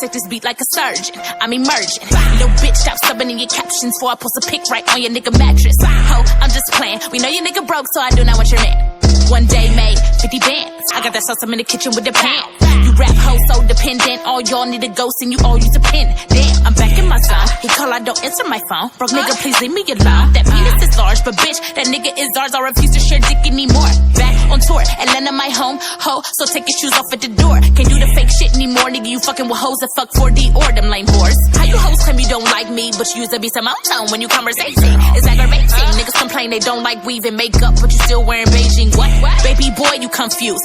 dissect this beat like a surgeon. I'm emerging. Little bitch, stop subbing in your captions before I post a pic right on your nigga mattress. Ho, I'm just playing. We know your nigga broke, so I do not want your man. One day made 50 bands. I got that sauce, I'm in the kitchen with the pan. You rap hoes so dependent. All y'all need a ghost and you all use a pen. Damn, I'm back in my zone. He call, I don't answer my phone. Broke nigga, please leave me alone. That penis is large, but bitch, that nigga is ours. I refuse to share dick anymore. Back on tour, Atlanta my home, ho. So take your shoes off at the door. Can't do the fake shit anymore, nigga. You fucking with hoes that fuck 4D or them lame whores. How you hoes claim you don't like me, but you use a beast of my tone when you conversating? It's aggravating. Niggas complain they don't like weave and makeup, but you still wearing Beijing. What? Baby boy, you confused.